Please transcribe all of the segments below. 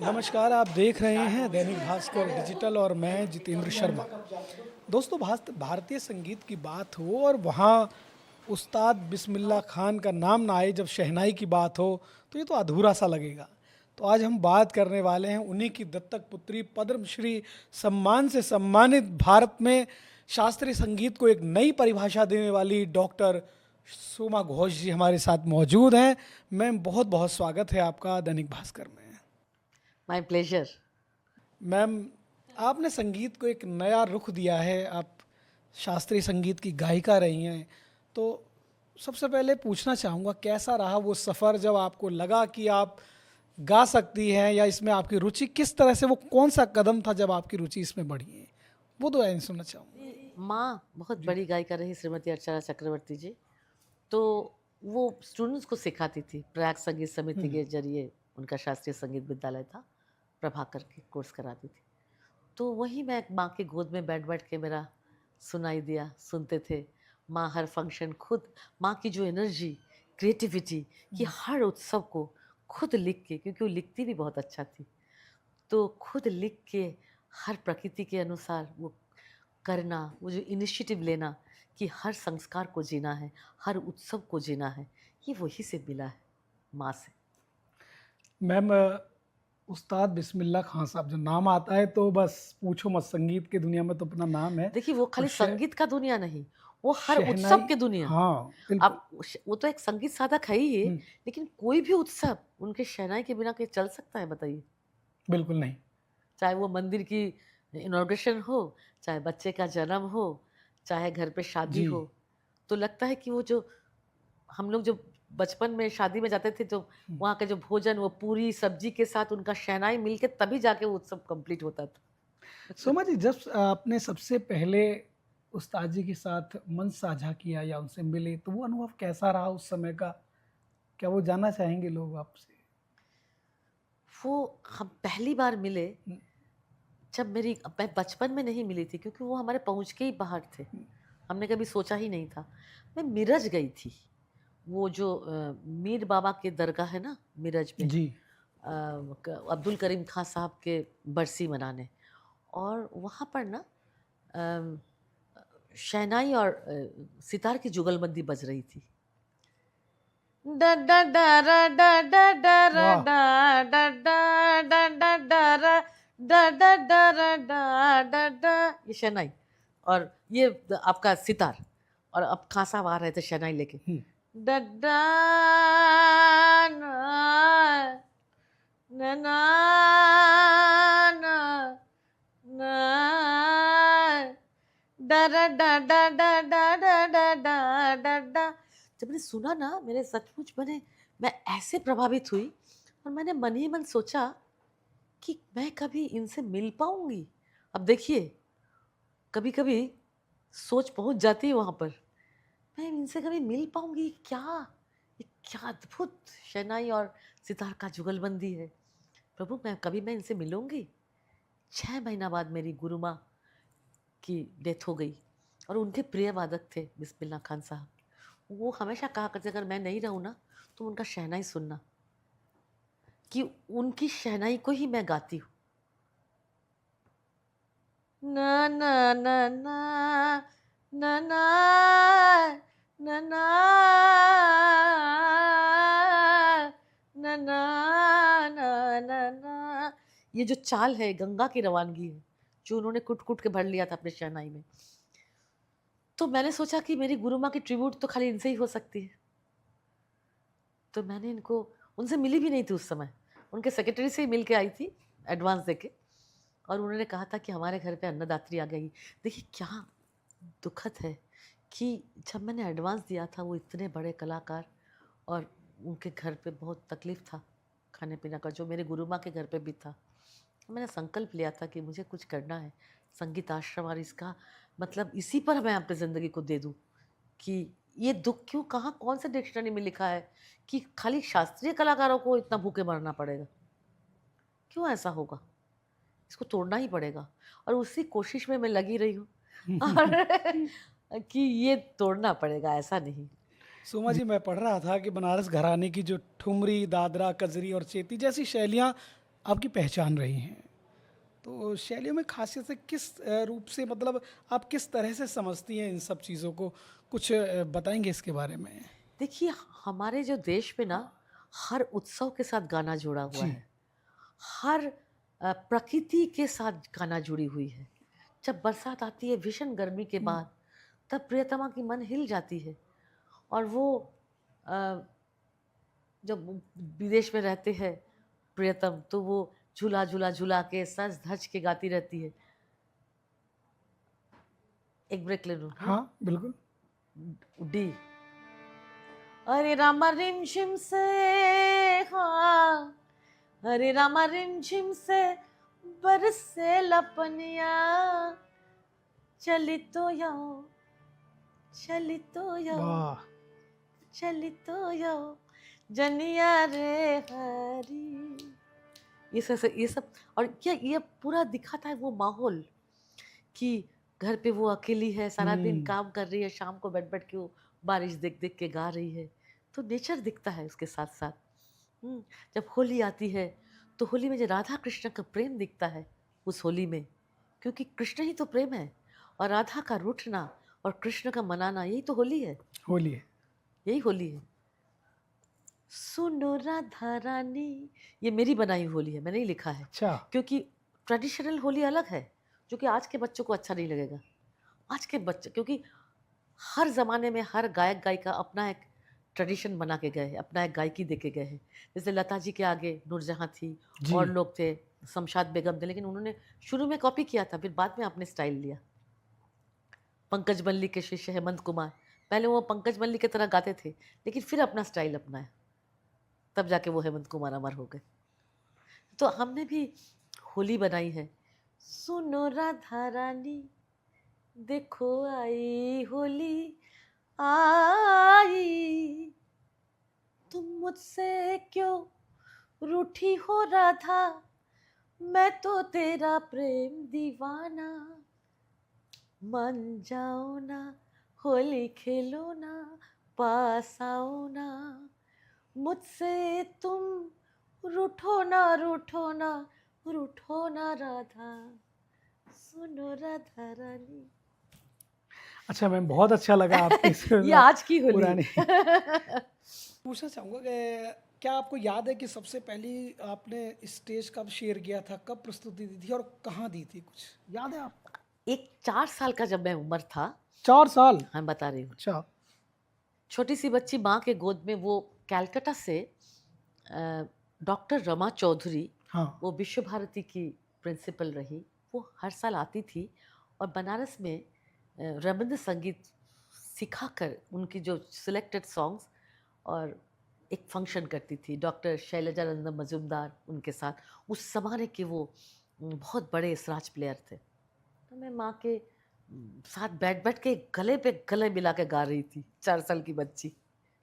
नमस्कार, आप देख रहे हैं दैनिक भास्कर डिजिटल और मैं जितेंद्र शर्मा। दोस्तों, भारतीय संगीत की बात हो और वहाँ उस्ताद बिस्मिल्लाह खान का नाम ना आए जब शहनाई की बात हो, तो ये तो अधूरा सा लगेगा। तो आज हम बात करने वाले हैं उन्हीं की दत्तक पुत्री, पद्मश्री सम्मान से सम्मानित, भारत में शास्त्रीय संगीत को एक नई परिभाषा देने वाली डॉक्टर सोमा घोष जी हमारे साथ मौजूद हैं। मैम, बहुत बहुत स्वागत है आपका दैनिक भास्कर में। My pleasure. मैम, आपने संगीत को एक नया रुख दिया है। आप शास्त्रीय संगीत की गायिका रही हैं। तो सबसे पहले पूछना चाहूँगा, कैसा रहा वो सफ़र जब आपको लगा कि आप गा सकती हैं या इसमें आपकी रुचि किस तरह से, वो कौन सा कदम था जब आपकी रुचि इसमें बढ़ी है? वो तो मैं सुनना चाहूँगा। माँ बहुत जी। बड़ी गायिका रही, श्रीमती अर्चना चक्रवर्ती जी। तो वो स्टूडेंट्स को सिखाती थी, प्रयाग संगीत समिति के जरिए। उनका शास्त्रीय संगीत विद्यालय था, प्रभाकर के कोर्स कराती थी। तो वहीं मैं माँ की गोद में बैठ बैठ के मेरा सुनाई दिया, सुनते थे। माँ हर फंक्शन खुद, माँ की जो एनर्जी, क्रिएटिविटी, कि हर उत्सव को खुद लिख के, क्योंकि वो लिखती भी बहुत अच्छा थी, तो खुद लिख के हर प्रकृति के अनुसार वो करना, वो जो इनिशिएटिव लेना कि हर संस्कार को जीना है, हर उत्सव को जीना है, ये वही से मिला है माँ से। मैम, उस्ताद बिस्मिल्लाह खान साहब जो नाम आता है तो बस पूछो मत, संगीत की दुनिया में तो अपना नाम है। देखिए, वो और खाली संगीत का दुनिया नहीं, वो हर उत्सव शहनाई, के दुनिया। हाँ बिल्कुल। आप वो तो एक संगीत साधक है ही, हम्म, लेकिन कोई भी उत्सव उनके शहनाई के बिना के चल सकता है, बताइए? बिल्कुल नहीं। चाहे वो मंदिर की इनॉग्रेशन हो, चाहे बच्चे का जन्म हो, चाहे घर पे शादी जी। हो, तो लगता है कि वो जो हम लोग जो बचपन में शादी में जाते थे, तो वहाँ का जो भोजन, वो पूरी सब्जी के साथ उनका शहनाई मिलके तभी जाके वो उत्सव कंप्लीट होता था। सोमा जी, जब आपने सबसे पहले उस्ताद जी के साथ मंच साझा किया या उनसे मिले, तो वो अनुभव कैसा रहा उस समय का? क्या वो जानना चाहेंगे लोग आपसे? वो हम पहली बार मिले हम्म, जब मैं बचपन में नहीं मिली थी, क्योंकि वो हमारे पहुँच के ही बाहर थे। हमने कभी सोचा ही नहीं था। मैं मिरज गई थी। वो जो मीर बाबा की दरगाह है ना मिरज में, जी। अब्दुल करीम खां साहब के बरसी मनाने, और वहाँ पर ना अम, शहनाई और सितार की जुगलबंदी बज रही थी। डा डा डा रा डा डा डा रा वाह। डा डा डा डा डा डा रा डा डा डा रा डा डा डा, ये शहनाई और ये आपका सितार, और अब खां साहब आ रहे थे शहनाई लेके। हम्म, डा डा ना ना ना ना ना डा डा डा डा डा डा डा डा डा डा डा। जब मैंने सुना ना, मेरे सचमुच मैं ऐसे प्रभावित हुई, और मैंने मन ही मन सोचा कि मैं कभी इनसे मिल पाऊंगी। अब देखिए, कभी कभी सोच पहुंच जाती है वहां पर, मैं इनसे कभी मिल पाऊंगी क्या? ये क्या अद्भुत शहनाई और सितार का जुगलबंदी है। प्रभु, मैं इनसे मिलूंगी? 6 महीना बाद मेरी गुरु माँ की डेथ हो गई, और उनके प्रिय वादक थे बिस्मिल्लाह खान साहब। वो हमेशा कहा करते, अगर मैं नहीं रहूँ ना, तो उनका शहनाई सुनना, कि उनकी शहनाई को ही मैं गाती हूँ। ना ना ना ना ना ना ना ना ना ना ना ना ना। ये जो चाल है, गंगा की रवानगी है, जो उन्होंने कुट कुट के भर लिया था अपने शहनाई में। तो मैंने सोचा कि मेरी गुरु माँ की ट्रिब्यूट तो खाली इनसे ही हो सकती है। तो मैंने इनको, उनसे मिली भी नहीं थी उस समय, उनके सेक्रेटरी से ही मिल के आई थी, एडवांस देके। और उन्होंने कहा था कि हमारे घर पे अन्नदात्री आ गई। देखिए क्या दुखद है कि जब मैंने एडवांस दिया था, वो इतने बड़े कलाकार, और उनके घर पे बहुत तकलीफ था खाने पीने का, जो मेरे गुरु माँ के घर पे भी था। मैंने संकल्प लिया था कि मुझे कुछ करना है संगीत आश्रम, और इसका मतलब इसी पर मैं अपनी ज़िंदगी को दे दूँ, कि ये दुख क्यों, कहाँ कौन से डिक्शनरी में लिखा है कि खाली शास्त्रीय कलाकारों को इतना भूखे मरना पड़ेगा? क्यों ऐसा होगा? इसको तोड़ना ही पड़ेगा, और उसी कोशिश में मैं लगी रही हूँ। और कि ये तोड़ना पड़ेगा, ऐसा नहीं। सोमा जी, मैं पढ़ रहा था कि बनारस घराने की जो ठुमरी, दादरा, कजरी और चेती जैसी शैलियाँ आपकी पहचान रही हैं। तो शैलियों में खासियत से किस रूप से, मतलब आप किस तरह से समझती हैं इन सब चीज़ों को, कुछ बताएंगे इसके बारे में? देखिए, हमारे जो देश में ना हर उत्सव के साथ गाना जुड़ा हुआ जी। है। हर प्रकृति के साथ गाना जुड़ी हुई है। जब बरसात आती है भीषण गर्मी के हम्म, बाद, तब प्रियतमा की मन हिल जाती है। और वो अ, जब वो विदेश में रहते हैं प्रियतम, तो वो झूला झूला झूला के सज धज के गाती रहती है। एक ब्रेक ले लूं, हाँ? हाँ बिल्कुल। डी। अरे रामा रिमझिम से, हाँ, अरे रामा रिमझिम से बरसे लपनिया, चली तो याओ, चली तो याओ, वाह। चली तो याओ, जनिया रे हरी। ये सब और क्या, ये पूरा दिखाता है वो माहौल कि घर पे वो अकेली है, सारा दिन हम्म। काम कर रही है, शाम को बैठ बैठ के वो बारिश देख देख के गा रही है। तो नेचर दिखता है उसके साथ साथ। हम्म, जब होली आती है, तो होली में जो राधा कृष्ण का प्रेम दिखता है उस होली में, क्योंकि कृष्ण ही तो प्रेम है। और राधा का रूठना और कृष्ण का मनाना, यही तो होली है। होली है। यही होली है। सुनो राधा रानी, ये मेरी बनाई हुई होली है, मैंने ही लिखा है। अच्छा। क्योंकि ट्रेडिशनल होली अलग है, जो कि आज के बच्चों को अच्छा नहीं लगेगा। आज के बच्चे, क्योंकि हर ज़माने में हर गायक गायिका अपना एक ट्रेडिशन बना के गए हैं, अपना एक गायकी दे के गए हैं। जैसे लता जी के आगे नूरजहाँ थी, जी। और लोग थे, शमशाद बेगम थे, लेकिन उन्होंने शुरू में कॉपी किया था, फिर बाद में अपने स्टाइल लिया। पंकज मल्लिक के शिष्य हेमंत कुमार, पहले वो पंकज मल्लिक की तरह गाते थे, लेकिन फिर अपना स्टाइल अपनाया, तब जाके वो हेमंत कुमार अमर हो गए। तो हमने भी होली बनाई है। सुनो राधा रानी, देखो आई होली आई, तुम मुझसे क्यों रूठी हो राधा, मैं तो तेरा प्रेम दीवाना, मान जाओ ना, होली खेलो ना, पास आओ ना, मुझसे तुम रूठो ना, रूठो ना, रूठो ना राधा, सुनो राधा रानी। अच्छा मैम, बहुत अच्छा लगा आपकी इस ये आज की होली। पुरानी पूछना चाहूँगा कि क्या आपको याद है कि सबसे पहली आपने स्टेज कब शेयर किया था, कब प्रस्तुति दी थी और कहाँ दी थी, कुछ याद है आपको? एक 4 साल का जब मैं उम्र था, 4 साल? हम बता रही हूँ, अच्छा। छोटी सी बच्ची माँ के गोद में, वो कैलकाटा से डॉक्टर रमा चौधरी, हाँ। वो विश्व भारती की प्रिंसिपल रही। वो हर साल आती थी और बनारस में रविंद्र संगीत सिखाकर उनकी जो सिलेक्टेड सॉन्ग्स, और एक फंक्शन करती थी डॉक्टर शैलजानंद मजुमदार उनके साथ। उस ज़माने के वो बहुत बड़े इसराज प्लेयर थे। तो मैं माँ के साथ बैठ बैठ के गले पे गले मिला के गा रही थी, 4 साल की बच्ची,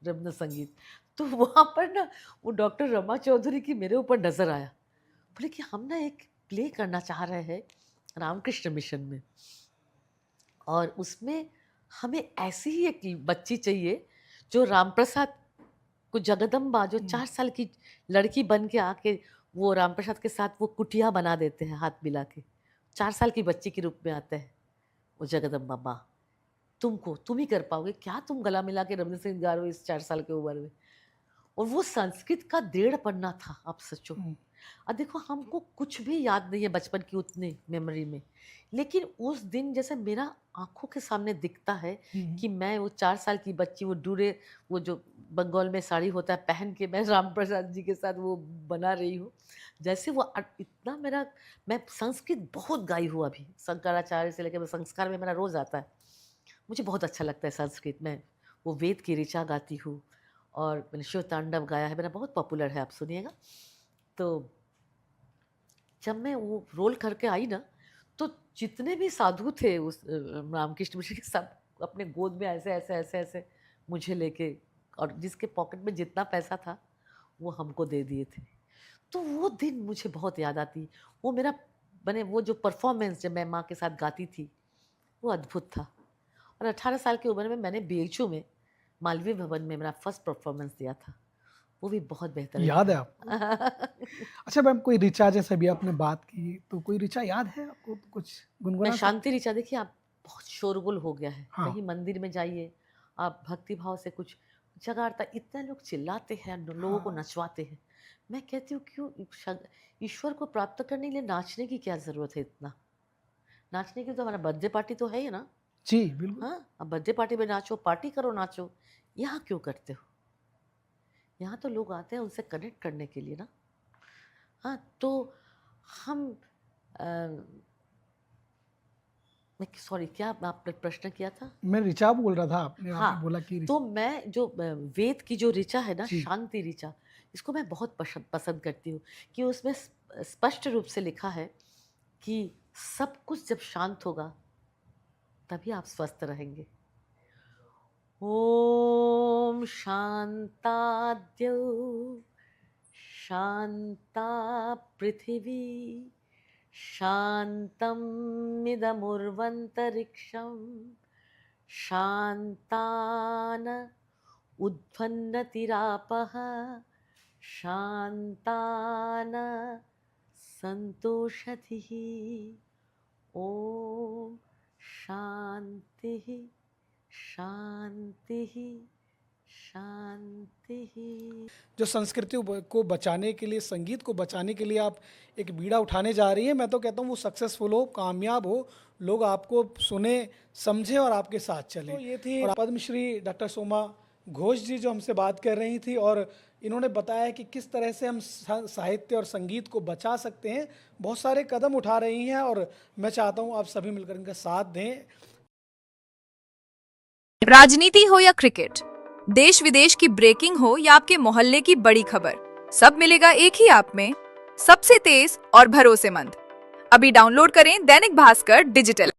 रविंद्र संगीत। तो वहाँ पर ना वो डॉक्टर रमा चौधरी की मेरे ऊपर नजर आया, बोले कि हम ना एक प्ले करना चाह रहे हैं रामकृष्ण मिशन में, और उसमें हमें ऐसी ही एक बच्ची चाहिए जो रामप्रसाद को, जगदम्बा, जो 4 साल की लड़की बन के आके वो रामप्रसाद के साथ वो कुटिया बना देते हैं हाथ मिला के, 4 साल की बच्ची के रूप में आते हैं वो जगदम्बा माँ। तुम ही कर पाओगे क्या, तुम गला मिला के रविंद्र सिंह गा रहे हो इस 4 साल की उम्र में। और वो संस्कृत का 1.5 पन्ना था, आप सोचो। हम्म, अब देखो, हमको कुछ भी याद नहीं है बचपन की उतनी मेमोरी में, लेकिन उस दिन जैसे मेरा आंखों के सामने दिखता है हम्म। कि मैं वो 4 साल की बच्ची, वो डूरे, वो जो बंगाल में साड़ी होता है पहन के, मैं राम प्रसाद जी के साथ वो बना रही हूँ। जैसे वो इतना मेरा, मैं संस्कृत बहुत गाई हूँ अभी, शंकराचार्य से लेकर संस्कार में मेरा रोज आता है। मुझे बहुत अच्छा लगता है संस्कृत में, वो वेद की ऋचा गाती हूँ। और मैंने शिव तांडव गाया है, मेरा बहुत पॉपुलर है, आप सुनिएगा। तो जब मैं वो रोल करके आई ना, तो जितने भी साधु थे उस रामकृष्ण मिशन के, सब अपने गोद में ऐसे ऐसे ऐसे ऐसे मुझे लेके, और जिसके पॉकेट में जितना पैसा था वो हमको दे दिए थे। तो वो दिन मुझे बहुत याद आती। वो मेरा, मैंने वो जो परफॉर्मेंस जब मैं माँ के साथ गाती थी, वो अद्भुत था। और 18 साल की उम्र में मैंने बीएचयू में, मालवीय भवन में मेरा फर्स्ट परफॉर्मेंस दिया था। वो भी बहुत बेहतर याद है है। आपको? अच्छा मैम, कोई ऋचा जैसे भी आपने बात की, तो कोई ऋचा याद है आपको? कुछ मैं गुनगुना सकते? शांति ऋचा, देखिए आप, बहुत शोरगुल हो गया है, हाँ, कहीं मंदिर में जाइए, आप भक्ति भाव से कुछ जगाड़ता, इतने लोग चिल्लाते हैं, लोगों को हाँ। नचवाते हैं। मैं कहती हूँ क्यों, ईश्वर को प्राप्त करने के लिए नाचने की क्या जरूरत है इतना? नाचने की तो हमारा बर्थडे पार्टी तो है ही ना। जी, बिल्कुल। हाँ, अब बर्थडे पार्टी में नाचो, पार्टी करो, नाचो। यहाँ क्यों करते हो? यहाँ तो लोग आते हैं उनसे कनेक्ट करने के लिए ना। हाँ, तो हम अ, मैं सॉरी, क्या आपने प्रश्न किया था? मैं ऋचा बोल रहा था, आपने आपने हाँ, बोला कि तो मैं जो वेद की जो ऋचा है ना, जी। शांति ऋचा, इसको मैं बहुत पसंद करती हूँ, कि उसमें स्पष्ट रूप से लिखा है कि सब कुछ जब शांत होगा तभी आप स्वस्थ रहेंगे। ओम शांताद्यौ शांता पृथिवी शांतम् इदमुर्वन्तरिक्षं शान्तान उद्भन्नतिरापः शान्तान सन्तोषधिः। ॐ शान्तिः शान्तिः शान्तिः। जो संस्कृति को बचाने के लिए, संगीत को बचाने के लिए आप एक बीड़ा उठाने जा रही हैं, मैं तो कहता हूँ वो सक्सेसफुल हो, कामयाब हो, लोग आपको सुने, समझे और आपके साथ चलें। तो ये थी पद्मश्री डॉक्टर सोमा घोष जी जो हमसे बात कर रही थी, और इन्होंने बताया कि किस तरह से हम साहित्य और संगीत को बचा सकते हैं। बहुत सारे कदम उठा रही हैं और मैं चाहता हूँ आप सभी मिलकर इनका साथ दें। राजनीति हो या क्रिकेट, देश विदेश की ब्रेकिंग हो या आपके मोहल्ले की बड़ी खबर, सब मिलेगा एक ही ऐप में, सबसे तेज और भरोसेमंद। अभी डाउनलोड करें दैनिक भास्कर डिजिटल।